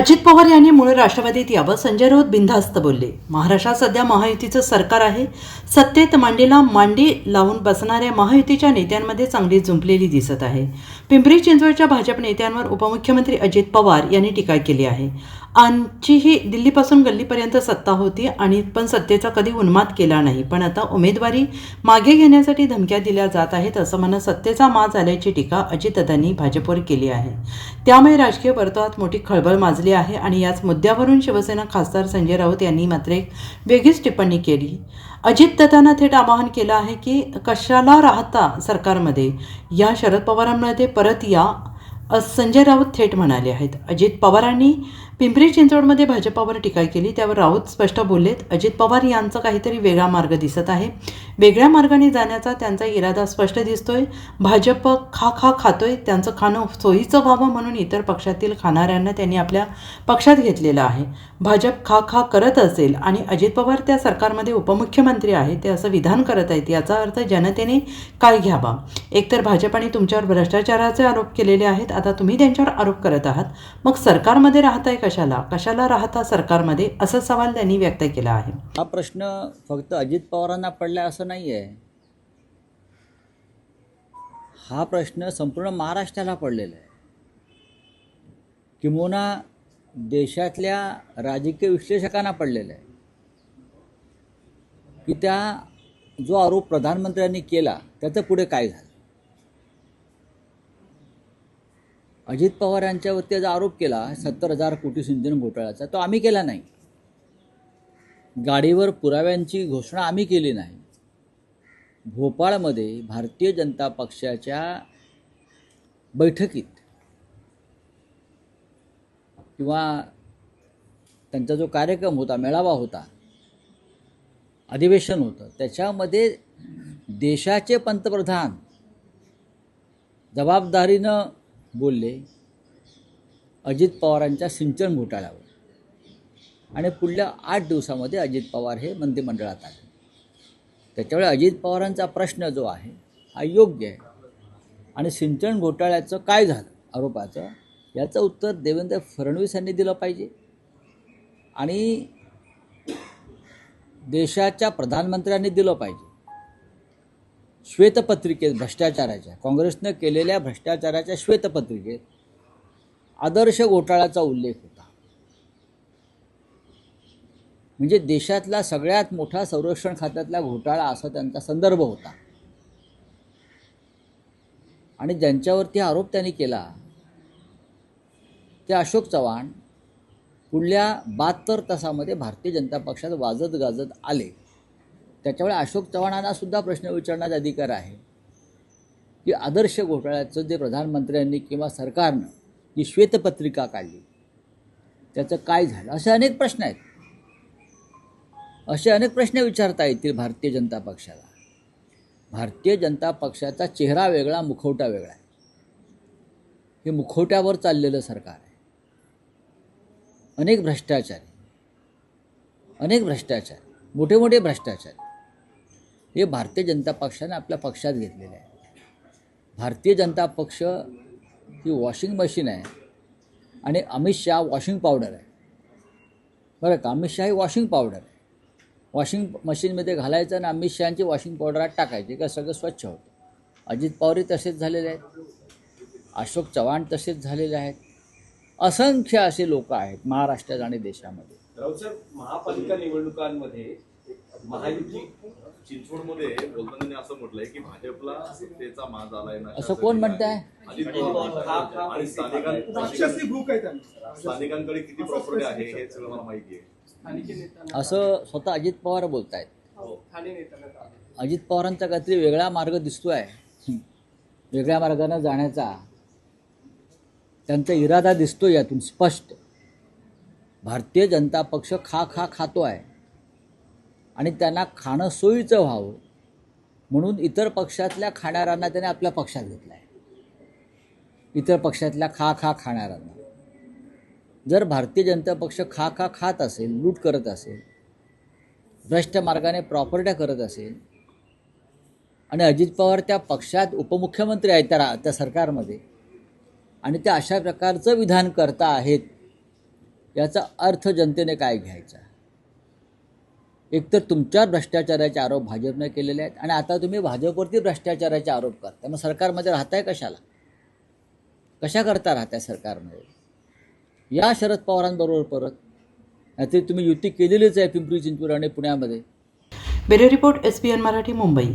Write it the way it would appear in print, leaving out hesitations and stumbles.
अजित पवार यांनी मूळ राष्ट्रवादीत यावं, संजय राऊत बिनधास्त बोलले. महाराष्ट्रात सध्या महायुतीचं सरकार आहे. सत्तेत मांडीला मांडी लावून बसणाऱ्या महायुतीच्या नेत्यांमध्ये चांगली जुंपलेली दिसत आहे. पिंपरी चिंचवडच्या भाजप नेत्यांवर उपमुख्यमंत्री अजित पवार यांनी टीका केली आहे. आमचीही दिल्लीपासून गल्लीपर्यंत सत्ता होती आणि पण सत्तेचा कधी उन्माद केला नाही, पण आता उमेदवारी मागे घेण्यासाठी धमक्या दिल्या जात आहेत असं म्हणत सत्तेचा माज झाल्याची टीका अजितदादांनी भाजपवर केली आहे. त्यामुळे राजकीय वर्तुळात मोठी खळबळ माजली आहे आणि याच मुद्द्यावरून शिवसेना खासदार संजय राऊत यांनी मात्र एक वेगळीच टिप्पणी केली. अजितदादांना थेट आवाहन केलं आहे की कशाला राहता सरकारमध्ये, या शरद पवारांमध्ये परत या, संजय राऊत थेट म्हणाले आहेत. अजित पवारांनी पिंपरी चिंचवडमध्ये भाजपावर टीका केली, त्यावर राऊत स्पष्ट बोललेत. अजित पवार यांचा काहीतरी वेगळा मार्ग दिसत आहे. वेगळ्या मार्गाने जाण्याचा त्यांचा इरादा स्पष्ट दिसतोय. भाजप खा खातोय, त्यांचं खाणं सोयीचं व्हावं म्हणून इतर पक्षातील खाणाऱ्यांना त्यांनी आपल्या पक्षात घेतलेलं आहे. भाजप खा करत असेल आणि अजित पवार त्या सरकारमध्ये उपमुख्यमंत्री आहेत, ते असं विधान करत आहेत, याचा अर्थ जनतेने काय घ्यावा. एकतर भाजपाने तुमच्यावर भ्रष्टाचाराचे आरोप केलेले आहेत, आता तुम्ही त्यांच्यावर आरोप करत आहात, मग सरकारमध्ये राहताय कशाला राहता सरकारमध्ये, असा सवाल त्यांनी व्यक्त केला आहे. हा प्रश्न फक्त अजित पवारांना पडला असं नाही आहे. हा प्रश्न संपूर्ण महाराष्ट्राला पडलेला आहे. किंबहुना देशातल्या राजकीय विश्लेषकांना पडलेला आहे की त्या जो आरोप प्रधानमंत्र्यांनी केला त्याचं पुढे काय झालं. अजित पवार यांच्यावरती जो आरोप केला 70,000 कोटी सिंचन घोटाळ्याचा, तो आम्ही केला नाही. गाडीवर पुराव्यांची घोषणा आम्ही केली नाही. भोपाळमध्ये भारतीय जनता पक्षाच्या बैठकीत किंवा त्यांचा जो कार्यक्रम होता, मेळावा होता, अधिवेशन होतं, त्याच्यामध्ये देशाचे पंतप्रधान जबाबदारीनं बोलले अजित पवारांच्या सिंचन घोटाळ्यावर, आणि पुढल्या 8 दिवसामध्ये अजित पवार हे मंत्रिमंडळात आले. त्याच्यामुळे अजित पवारांचा प्रश्न जो आहे हा योग्य आहे. आणि सिंचन घोटाळ्याचं काय झालं आरोपाचं, याचं उत्तर देवेंद्र फडणवीस यांनी दिलं पाहिजे. आणि देशाच्या प्रधानमंत्र्यांनी दिलं पाहिजे. श्वेतपत्रिकेत भ्रष्टाचाराच्या, काँग्रेसनं केलेल्या भ्रष्टाचाराच्या श्वेतपत्रिकेत आदर्श घोटाळ्याचा उल्लेख होता. म्हणजे देशातला सगळ्यात मोठा संरक्षण खात्यातला घोटाळा असा त्यांचा संदर्भ होता. आणि ज्यांच्यावरती आरोप त्यांनी केला ते अशोक चव्हाण पुढल्या 72 तासामध्ये भारतीय जनता पक्षात वाजत गाजत आले. त्याच्यामुळे अशोक चव्हाणांना सुद्धा प्रश्न विचारण्याचा अधिकार आहे की आदर्श घोटाळ्याचं जे प्रधानमंत्र्यांनी किंवा सरकारनं जी श्वेतपत्रिका काढली त्याचं काय झालं. असे अनेक प्रश्न आहेत. असे अनेक प्रश्न विचारता येतील भारतीय जनता पक्षाला. भारतीय जनता पक्षाचा चेहरा वेगळा, मुखवटा वेगळा आहे. हे मुखवट्यावर चाललेलं सरकार आहे. अनेक भ्रष्टाचारी, मोठे मोठे भ्रष्टाचारी हे भारतीय जनता पक्षाने आपल्या पक्षात घेतलेले आहे. भारतीय जनता पक्ष ही वॉशिंग मशीन आहे आणि अमित शहा वॉशिंग पावडर आहे. बरं का, अमित शहा ही वॉशिंग पावडर आहे. वॉशिंग मशीनमध्ये घालायचं आणि अमित शहाची वॉशिंग पावडरात टाकायचे का सगळं स्वच्छ होतं. अजित पवारही तसेच झालेले आहेत. अशोक चव्हाण तसेच झालेले आहेत. असंख्य असे लोक आहेत महाराष्ट्रात आणि देशामध्ये. महापालिका निवडणुकांमध्ये महायुती चिंचवडमध्ये बोलताना असं म्हटलंय की भाजपला सत्तेचा माज आलाय ना, असं कोण म्हणताय? आणि स्थानिकांकडे किती प्रॉपर्टी आहे हे सगळं मला माहिती आहे, असं स्वतः अजित पवार बोलतायत. अजित पवारांचा काहीतरी वेगळा मार्ग दिसतोय. वेगळ्या मार्गाने जाण्याचा त्यांचा इरादा दिसतो यातून स्पष्ट. भारतीय जनता पक्ष खातो आहे आणि त्यांना खाणं सोयीचं व्हावं म्हणून इतर पक्षातल्या खाणाऱ्यांना त्याने आपल्या पक्षात घेतलं आहे. इतर पक्षातल्या खाणाऱ्यांना. जर भारतीय जनता पक्ष खात असेल, लूट करत असेल, भ्रष्ट मार्गाने प्रॉपर्ट्या करत असेल आणि अजित पवार त्या पक्षात उपमुख्यमंत्री आहेत त्या सरकारमध्ये, आणि ते अशा प्रकारचं विधान करता आहेत याचा अर्थ जनतेने काय घ्यायचा? एकतर तुमच्यावर भ्रष्टाचाराचे आरोप भाजपने केलेले आहेत आणि आता तुम्ही भाजपवरती भ्रष्टाचाराचे आरोप करता. मग सरकारमध्ये राहताय कशाला? कशा करता राहताय सरकारमध्ये? या शरद पवारांबरोबर परत. नाहीतरी तुम्ही युती केलेलीच आहे पिंपरी चिंचवड आणि पुण्यामध्ये. Bureau report SBN Marathi, Mumbai.